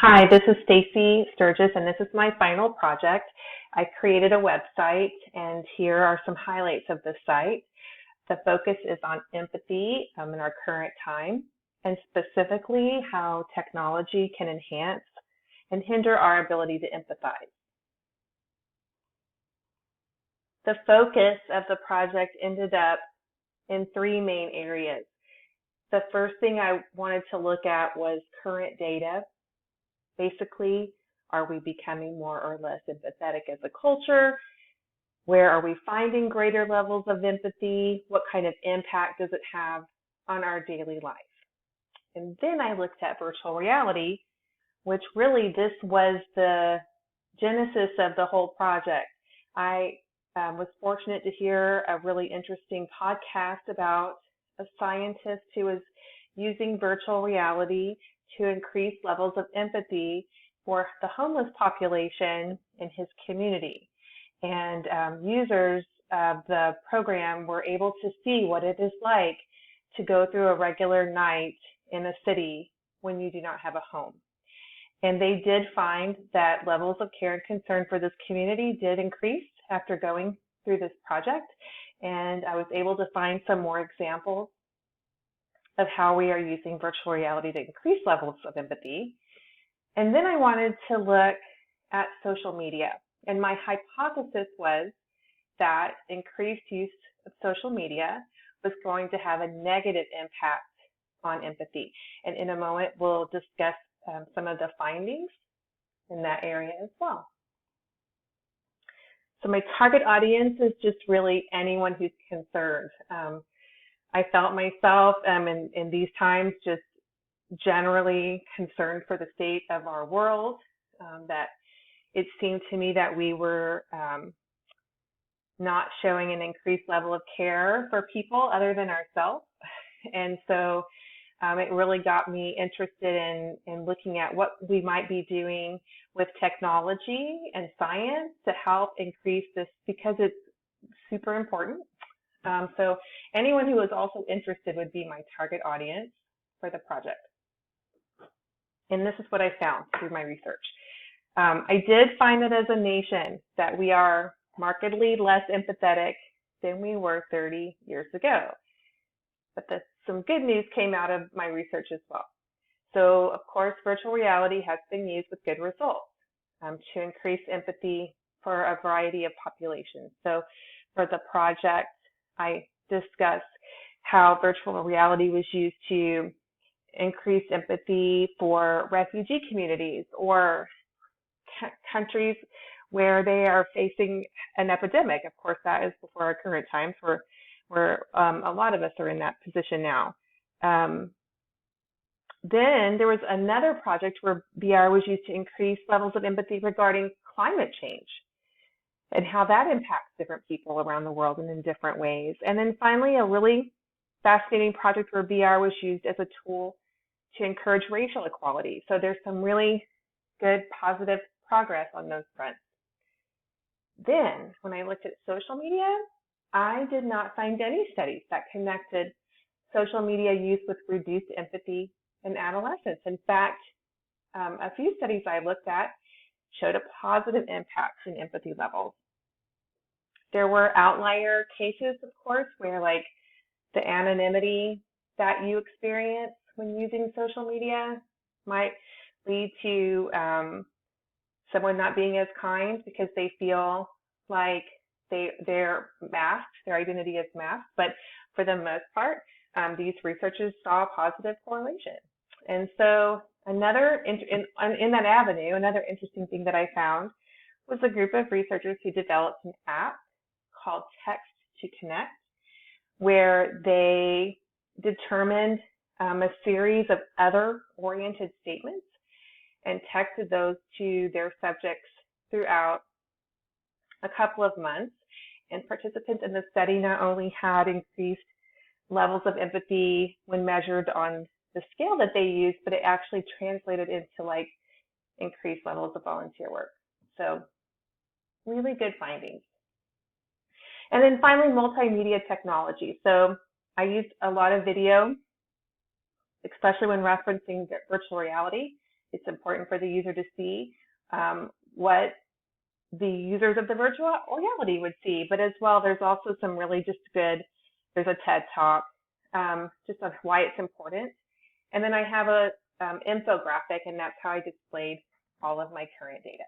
Hi, this is Stacy Sturgis, and this is my final project. I created a website, and here are some highlights of the site. The focus is on empathy in our current time, and specifically how technology can enhance and hinder our ability to empathize. The focus of the project ended up in three main areas. The first thing I wanted to look at was current data. Basically, are we becoming more or less empathetic as a culture? Where are we finding greater levels of empathy? What kind of impact does it have on our daily life? And then I looked at virtual reality, which really this was the genesis of the whole project. I was fortunate to hear a really interesting podcast about a scientist who was using virtual reality to increase levels of empathy for the homeless population in his community. And users of the program were able to see what it is like to go through a regular night in a city when you do not have a home. And they did find that levels of care and concern for this community did increase after going through this project. And I was able to find some more examples of how we are using virtual reality to increase levels of empathy. And then I wanted to look at social media. And my hypothesis was that increased use of social media was going to have a negative impact on empathy. And in a moment, we'll discuss some of the findings in that area as well. So my target audience is just really anyone who's concerned. I felt myself in these times just generally concerned for the state of our world, that it seemed to me that we were not showing an increased level of care for people other than ourselves. And so it really got me interested in looking at what we might be doing with technology and science to help increase this, because it's super important. So anyone who is also interested would be my target audience for the project. And this is what I found through my research. I did find that as a nation that we are markedly less empathetic than we were 30 years ago. But some good news came out of my research as well. So of course, virtual reality has been used with good results to increase empathy for a variety of populations. So for the project, I discussed how virtual reality was used to increase empathy for refugee communities or countries where they are facing an epidemic. Of course, that is before our current times where a lot of us are in that position now. Then there was another project where VR was used to increase levels of empathy regarding climate change and how that impacts different people around the world and in different ways. And then finally, a really fascinating project where VR was used as a tool to encourage racial equality. So there's some really good positive progress on those fronts. Then when I looked at social media, I did not find any studies that connected social media use with reduced empathy in adolescents. In fact, a few studies I looked at showed a positive impact in empathy levels. There were outlier cases, of course, where like the anonymity that you experience when using social media might lead to someone not being as kind because they feel like they're masked, their identity is masked. But for the most part, these researchers saw a positive correlation. And so in that avenue, another interesting thing that I found was a group of researchers who developed an app called Text to Connect, where they determined a series of other-oriented statements and texted those to their subjects throughout a couple of months. And participants in the study not only had increased levels of empathy when measured on the scale that they used, but it actually translated into like increased levels of volunteer work. So really good findings. And then finally, multimedia technology. So I used a lot of video, especially when referencing virtual reality, It's important for the user to see what the users of the virtual reality would see, but as well, there's also some really just good, there's a TED Talk just on why it's important. And then I have a infographic, and that's how I displayed all of my current data.